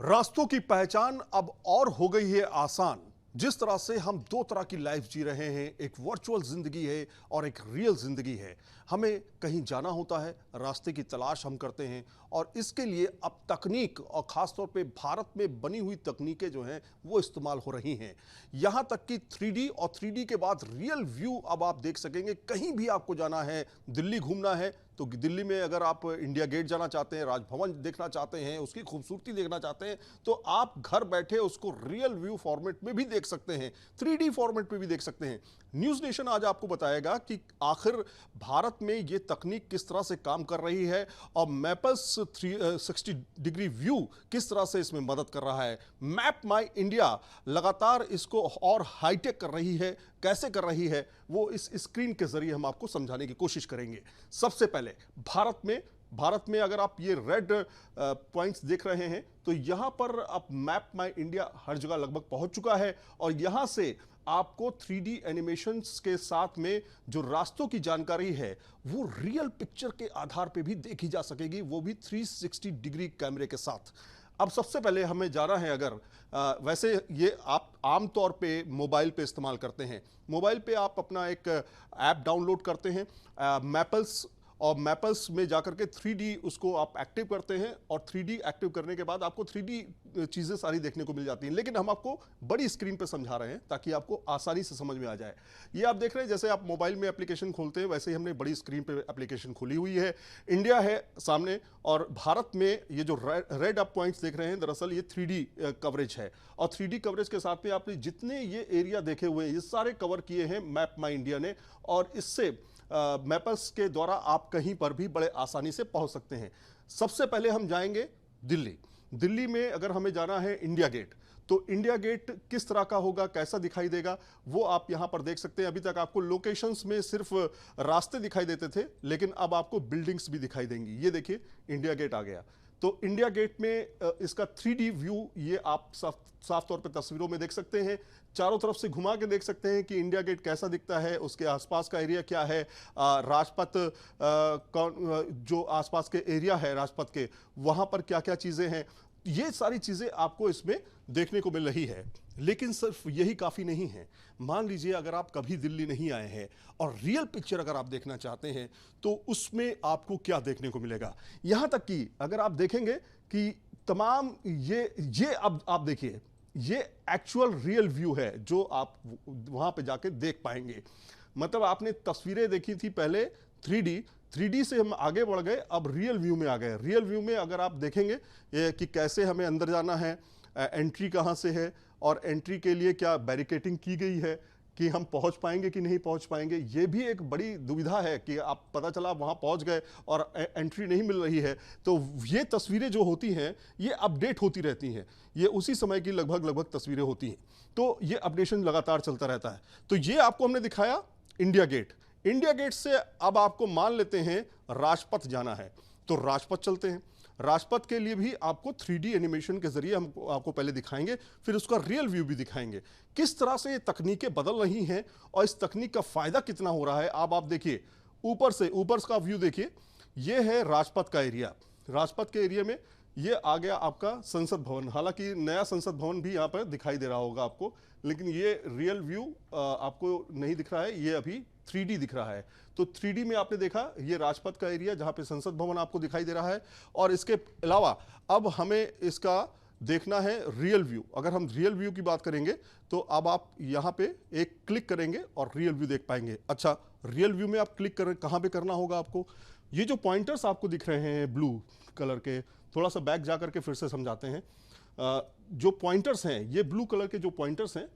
रास्तों की पहचान अब और हो गई है आसान। जिस तरह से हम दो तरह की लाइफ जी रहे हैं, एक वर्चुअल जिंदगी है और एक रियल जिंदगी है। हमें कहीं जाना होता है, रास्ते की तलाश हम करते हैं और इसके लिए अब तकनीक और ख़ास तौर पे भारत में बनी हुई तकनीकें जो हैं वो इस्तेमाल हो रही हैं। यहाँ तक कि 3D और 3D के बाद रियल व्यू अब आप देख सकेंगे। कहीं भी आपको जाना है, दिल्ली घूमना है तो दिल्ली में अगर आप इंडिया गेट जाना चाहते हैं, राजभवन देखना चाहते हैं, उसकी खूबसूरती देखना चाहते हैं, तो आप घर बैठे उसको रियल व्यू फॉर्मेट में भी देख सकते हैं, 3D फॉर्मेट में भी देख सकते हैं। न्यूज़ नेशन आज आपको बताएगा कि आखिर भारत में ये तकनीक किस तरह से काम कर रही है और मैपल्स 360 डिग्री व्यू किस तरह से इसमें मदद कर रहा है। मैप माई इंडिया लगातार इसको और हाईटेक कर रही है। कैसे कर रही है वो इस स्क्रीन के जरिए हम आपको समझाने की कोशिश करेंगे। सबसे पहले भारत में अगर आप ये रेड पॉइंट्स देख रहे हैं तो यहां पर अब मैप माई इंडिया हर जगह लगभग पहुंच चुका है और यहां से आपको 3D एनिमेशंस के साथ में जो रास्तों की जानकारी है वो रियल पिक्चर के आधार पे भी देखी जा सकेगी, वो भी 360 डिग्री कैमरे के साथ। अब सबसे पहले हमें जाना है, अगर वैसे ये आप आमतौर पे मोबाइल पे इस्तेमाल करते हैं। मोबाइल पे आप अपना एक ऐप डाउनलोड करते हैं मैपल्स, और मैपल्स में जाकर के 3D उसको आप एक्टिव करते हैं और 3D एक्टिव करने के बाद आपको 3D चीज़ें सारी देखने को मिल जाती हैं। लेकिन हम आपको बड़ी स्क्रीन पे समझा रहे हैं ताकि आपको आसानी से समझ में आ जाए। ये आप देख रहे हैं जैसे आप मोबाइल में एप्लीकेशन खोलते हैं वैसे ही हमने बड़ी स्क्रीन पे एप्लीकेशन खोली हुई है। इंडिया है सामने और भारत में ये जो रेड अप पॉइंट्स देख रहे हैं दरअसल ये 3D कवरेज है और 3D कवरेज के साथ में आपने जितने ये एरिया देखे हुए हैं ये सारे कवर किए हैं मैप माई इंडिया ने, और इससे मैपर्स के द्वारा आप कहीं पर भी बड़े आसानी से पहुंच सकते हैं। सबसे पहले हम जाएंगे दिल्ली में अगर हमें जाना है इंडिया गेट, तो इंडिया गेट किस तरह का होगा, कैसा दिखाई देगा वो आप यहां पर देख सकते हैं। अभी तक आपको लोकेशंस में सिर्फ रास्ते दिखाई देते थे लेकिन अब आपको बिल्डिंग्स भी दिखाई देंगी। ये देखिए इंडिया गेट आ गया। तो इंडिया गेट में इसका 3D व्यू ये आप साफ तौर पे तस्वीरों में देख सकते हैं। चारों तरफ से घुमा के देख सकते हैं कि इंडिया गेट कैसा दिखता है, उसके आसपास का एरिया क्या है, राजपथ जो आसपास के एरिया है राजपथ के वहां पर क्या क्या चीजें हैं, ये सारी चीजें आपको इसमें देखने को मिल रही है। लेकिन सिर्फ यही काफी नहीं है। मान लीजिए अगर आप कभी दिल्ली नहीं आए हैं और रियल पिक्चर अगर आप देखना चाहते हैं तो उसमें आपको क्या देखने को मिलेगा। यहां तक कि अगर आप देखेंगे कि तमाम ये अब आप देखिए ये एक्चुअल रियल व्यू है जो आप वहां पे जाके देख पाएंगे। मतलब आपने तस्वीरें देखी थी पहले 3D से हम आगे बढ़ गए, अब रियल व्यू में आ गए। रियल व्यू में अगर आप देखेंगे कि कैसे हमें अंदर जाना है, एंट्री कहाँ से है और एंट्री के लिए क्या बैरिकेटिंग की गई है कि हम पहुंच पाएंगे कि नहीं पहुंच पाएंगे, ये भी एक बड़ी दुविधा है कि आप पता चला वहां पहुंच गए और एंट्री नहीं मिल रही है। तो ये तस्वीरें जो होती हैं ये अपडेट होती रहती हैं, ये उसी समय की लगभग तस्वीरें होती हैं, तो ये अपडेशन लगातार चलता रहता है। तो ये आपको हमने दिखाया इंडिया गेट से अब आपको मान लेते हैं राजपथ जाना है तो राजपथ चलते हैं। राजपथ के लिए भी आपको 3D एनिमेशन के जरिए हम आपको पहले दिखाएंगे, फिर उसका रियल व्यू भी दिखाएंगे किस तरह से ये तकनीकें बदल रही हैं और इस तकनीक का फायदा कितना हो रहा है। अब आप देखिए ऊपर का व्यू देखिए, ये है राजपथ का एरिया। राजपथ के एरिया में ये आ गया आपका संसद भवन। हालांकि नया संसद भवन भी यहाँ पर दिखाई दे रहा होगा आपको, लेकिन ये रियल व्यू आपको नहीं दिख रहा है, ये अभी 3D दिख रहा है। तो 3D में आपने देखा ये राजपथ का एरिया जहां पे संसद भवन आपको दिखाई दे रहा है, और इसके अलावा अब हमें इसका देखना है रियल व्यू। अगर हम रियल व्यू की बात करेंगे तो अब आप यहां पे एक क्लिक करेंगे और रियल व्यू देख पाएंगे। अच्छा, रियल व्यू में आप क्लिक करें, कहां पे करना होगा आपको, ये जो पॉइंटर्स आपको दिख रहे हैं ब्लू कलर के, थोड़ा सा बैक जाकर के फिर से समझाते हैं। जो पॉइंटर्स हैं ये ब्लू कलर के जो पॉइंटर्स हैं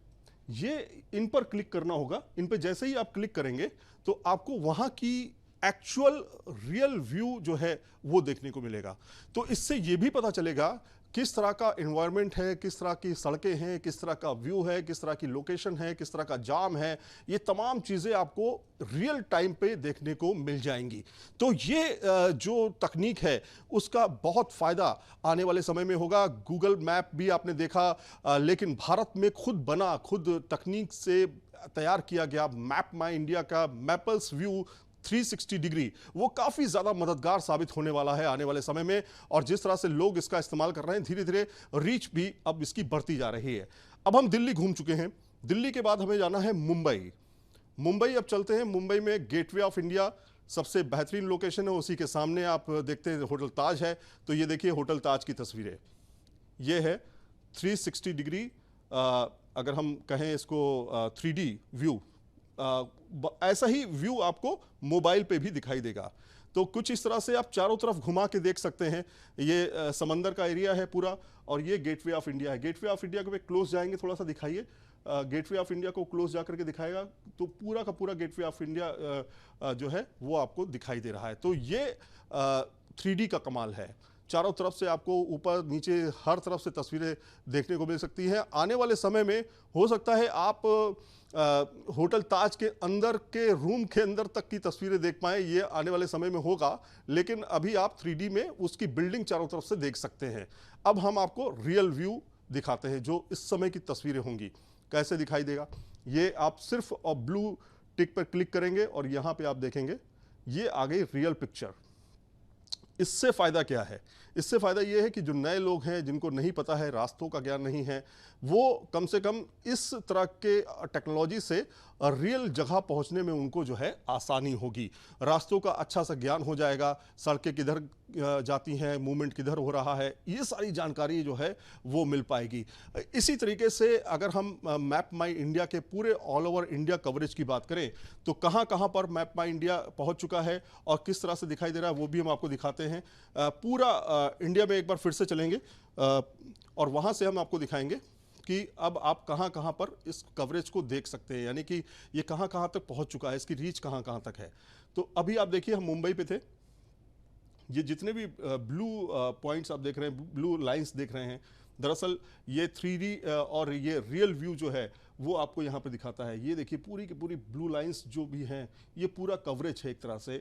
ये इन पर क्लिक करना होगा। इन पर जैसे ही आप क्लिक करेंगे तो आपको वहां की एक्चुअल रियल व्यू जो है वो देखने को मिलेगा। तो इससे ये भी पता चलेगा किस तरह का एनवायरनमेंट है, किस तरह की सड़कें हैं, किस तरह का व्यू है, किस तरह की लोकेशन है, किस तरह का जाम है। ये तमाम चीज़ें आपको रियल टाइम पे देखने को मिल जाएंगी। तो ये जो तकनीक है उसका बहुत फ़ायदा आने वाले समय में होगा। गूगल मैप भी आपने देखा, लेकिन भारत में खुद तकनीक से तैयार किया गया मैप माई इंडिया का मैपल्स व्यू 360 डिग्री वो काफ़ी ज़्यादा मददगार साबित होने वाला है आने वाले समय में। और जिस तरह से लोग इसका इस्तेमाल कर रहे हैं, धीरे धीरे रीच भी अब इसकी बढ़ती जा रही है। अब हम दिल्ली घूम चुके हैं, दिल्ली के बाद हमें जाना है मुंबई। मुंबई अब चलते हैं। मुंबई में गेटवे ऑफ इंडिया सबसे बेहतरीन लोकेशन है, उसी के सामने आप देखते हैं होटल ताज है। तो ये देखिए होटल ताज की तस्वीरें, ये है 360 डिग्री, अगर हम कहें इसको 3D व्यू, ऐसा ही व्यू आपको मोबाइल पे भी दिखाई देगा। तो कुछ इस तरह से आप चारों तरफ घुमा के देख सकते हैं। ये समंदर का एरिया है पूरा, और ये गेटवे ऑफ इंडिया है। गेटवे ऑफ इंडिया को पे क्लोज जाएंगे, थोड़ा सा दिखाइए। गेटवे ऑफ इंडिया को क्लोज जाकर के दिखाएगा तो पूरा का पूरा गेटवे ऑफ इंडिया जो है वो आपको दिखाई दे रहा है। तो ये 3D का कमाल है। चारों तरफ से आपको ऊपर नीचे हर तरफ से तस्वीरें देखने को मिल सकती हैं। आने वाले समय में हो सकता है आप होटल ताज के अंदर के रूम के अंदर तक की तस्वीरें देख पाएं, ये आने वाले समय में होगा। लेकिन अभी आप 3D में उसकी बिल्डिंग चारों तरफ से देख सकते हैं। अब हम आपको रियल व्यू दिखाते हैं जो इस समय की तस्वीरें होंगी। कैसे दिखाई देगा, ये आप सिर्फ ब्लू टिक पर क्लिक करेंगे और यहां पे आप देखेंगे ये आ गई रियल पिक्चर। इससे फ़ायदा क्या है? इससे फ़ायदा ये है कि जो नए लोग हैं, जिनको नहीं पता है, रास्तों का ज्ञान नहीं है, वो कम से कम इस तरह के टेक्नोलॉजी से रियल जगह पहुंचने में उनको जो है आसानी होगी। रास्तों का अच्छा सा ज्ञान हो जाएगा, सड़कें किधर जाती हैं, मूवमेंट किधर हो रहा है, ये सारी जानकारी जो है वो मिल पाएगी। इसी तरीके से अगर हम मैप माई इंडिया के पूरे ऑल ओवर इंडिया कवरेज की बात करें तो कहाँ कहाँ पर मैप माई इंडिया पहुँच चुका है और किस तरह से दिखाई दे रहा है वो भी हम आपको दिखाते हैं। पूरा इंडिया में एक बार फिर से चलेंगे और वहाँ से हम आपको दिखाएंगे कि अब आप कहाँ कहाँ पर इस कवरेज को देख सकते हैं, यानी कि ये कहाँ कहाँ तक पहुँच चुका है, इसकी रीच कहाँ कहाँ तक है। तो अभी आप देखिए हम मुंबई पे थे, ये जितने भी ब्लू पॉइंट्स आप देख रहे हैं, ब्लू लाइंस देख रहे हैं, दरअसल ये 3D और ये रियल व्यू जो है वो आपको यहाँ पे दिखाता है। ये देखिए पूरी की पूरी ब्लू लाइंस जो भी हैं, ये पूरा कवरेज है एक तरह से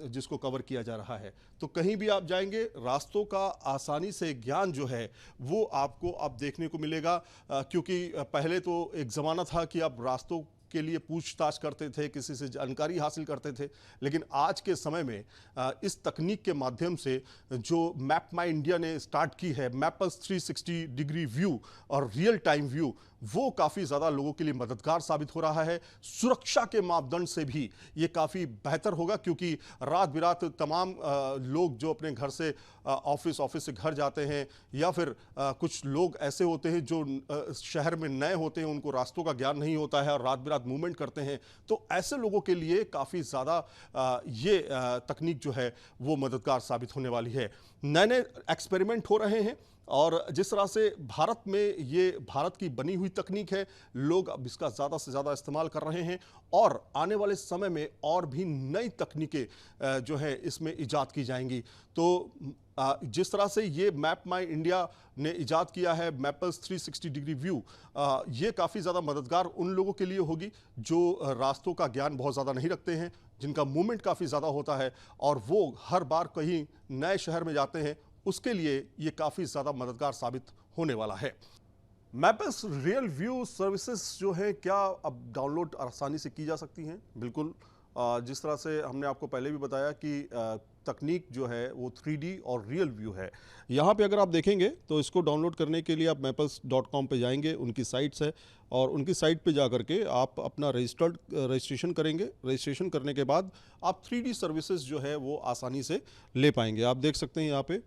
जिसको कवर किया जा रहा है। तो कहीं भी आप जाएंगे, रास्तों का आसानी से ज्ञान जो है वो आपको अब देखने को मिलेगा। क्योंकि पहले तो एक ज़माना था कि आप रास्तों के लिए पूछताछ करते थे, किसी से जानकारी हासिल करते थे, लेकिन आज के समय में इस तकनीक के माध्यम से जो मैप माई इंडिया ने स्टार्ट की है, मैपल्स 360 डिग्री व्यू और रियल टाइम व्यू, वो काफ़ी ज़्यादा लोगों के लिए मददगार साबित हो रहा है। सुरक्षा के मापदंड से भी ये काफ़ी बेहतर होगा, क्योंकि रात बिरात तमाम लोग जो अपने घर से ऑफिस से घर जाते हैं, या फिर कुछ लोग ऐसे होते हैं जो शहर में नए होते हैं, उनको रास्तों का ज्ञान नहीं होता है और रात बिरात मूवमेंट करते हैं, तो ऐसे लोगों के लिए काफ़ी ज़्यादा ये तकनीक जो है वो मददगार साबित होने वाली है। नए नए एक्सपेरिमेंट हो रहे हैं और जिस तरह से भारत में ये भारत की बनी हुई तकनीक है, लोग अब इसका ज़्यादा से ज़्यादा इस्तेमाल कर रहे हैं और आने वाले समय में और भी नई तकनीकें जो है इसमें ईजाद की जाएंगी। तो जिस तरह से ये मैप माई इंडिया ने ईजाद किया है मैपल्स 360 डिग्री व्यू, ये काफ़ी ज़्यादा मददगार उन लोगों के लिए होगी जो रास्तों का ज्ञान बहुत ज़्यादा नहीं रखते हैं, जिनका मूवमेंट काफ़ी ज़्यादा होता है और वो हर बार कहीं नए शहर में जाते हैं, उसके लिए ये काफ़ी ज़्यादा मददगार साबित होने वाला है। मैपल्स रियल व्यू सर्विसेज जो है क्या अब डाउनलोड आसानी से की जा सकती हैं? बिल्कुल। जिस तरह से हमने आपको पहले भी बताया कि तकनीक जो है वो 3D और रियल व्यू है। यहाँ पे अगर आप देखेंगे तो इसको डाउनलोड करने के लिए आप mappls.com पे जाएंगे, उनकी साइट्स है और उनकी साइट पे जा करके आप अपना रजिस्ट्रेशन करेंगे। रजिस्ट्रेशन करने के बाद आप 3D सर्विसेज जो है वो आसानी से ले पाएंगे। आप देख सकते हैं यहाँ पे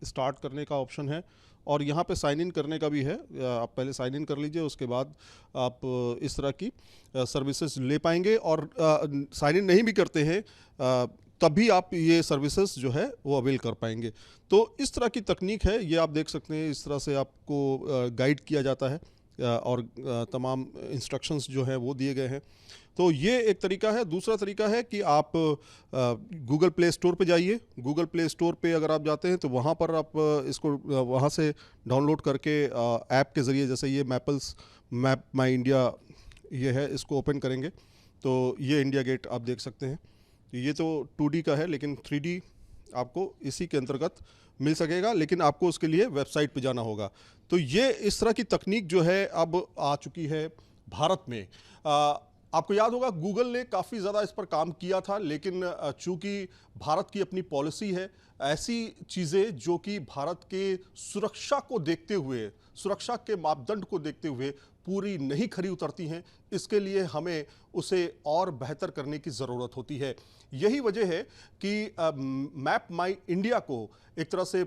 स्टार्ट करने का ऑप्शन है और यहाँ पे साइन इन करने का भी है। आप पहले साइन इन कर लीजिए, उसके बाद आप इस तरह की सर्विसेज ले पाएंगे। और साइन इन नहीं भी करते हैं तभी आप ये सर्विसेज जो है वो अवेल कर पाएंगे। तो इस तरह की तकनीक है, ये आप देख सकते हैं। इस तरह से आपको गाइड किया जाता है और तमाम इंस्ट्रक्शंस जो हैं वो दिए गए हैं। तो ये एक तरीका है। दूसरा तरीका है कि आप गूगल प्ले स्टोर पे जाइए। गूगल प्ले स्टोर पे अगर आप जाते हैं तो वहाँ पर आप इसको वहाँ से डाउनलोड करके ऐप के ज़रिए, जैसे ये मैप माई इंडिया ये है, इसको ओपन करेंगे तो ये इंडिया गेट आप देख सकते हैं। ये तो 2D का है, लेकिन 3D आपको इसी के अंतर्गत मिल सकेगा, लेकिन आपको उसके लिए वेबसाइट पे जाना होगा। तो ये इस तरह की तकनीक जो है अब आ चुकी है भारत में। आपको याद होगा गूगल ने काफ़ी ज़्यादा इस पर काम किया था, लेकिन चूंकि भारत की अपनी पॉलिसी है, ऐसी चीज़ें जो कि भारत के सुरक्षा को देखते हुए, सुरक्षा के मापदंड को देखते हुए पूरी नहीं खरी उतरती हैं, इसके लिए हमें उसे और बेहतर करने की ज़रूरत होती है। यही वजह है कि मैप माई इंडिया को एक तरह से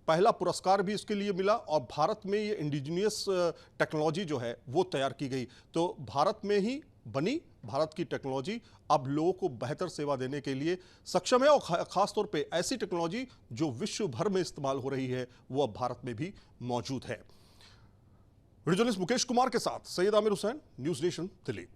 पहला पुरस्कार भी इसके लिए मिला और भारत में ये इंडिजिनियस टेक्नोलॉजी जो है वो तैयार की गई। तो भारत में ही बनी भारत की टेक्नोलॉजी अब लोगों को बेहतर सेवा देने के लिए सक्षम है और खास तौर पे ऐसी टेक्नोलॉजी जो विश्व भर में इस्तेमाल हो रही है वो अब भारत में भी मौजूद है। वीडियो जर्नलिस्ट मुकेश कुमार के साथ सैयद आमिर हुसैन, न्यूज़ नेशन, दिल्ली।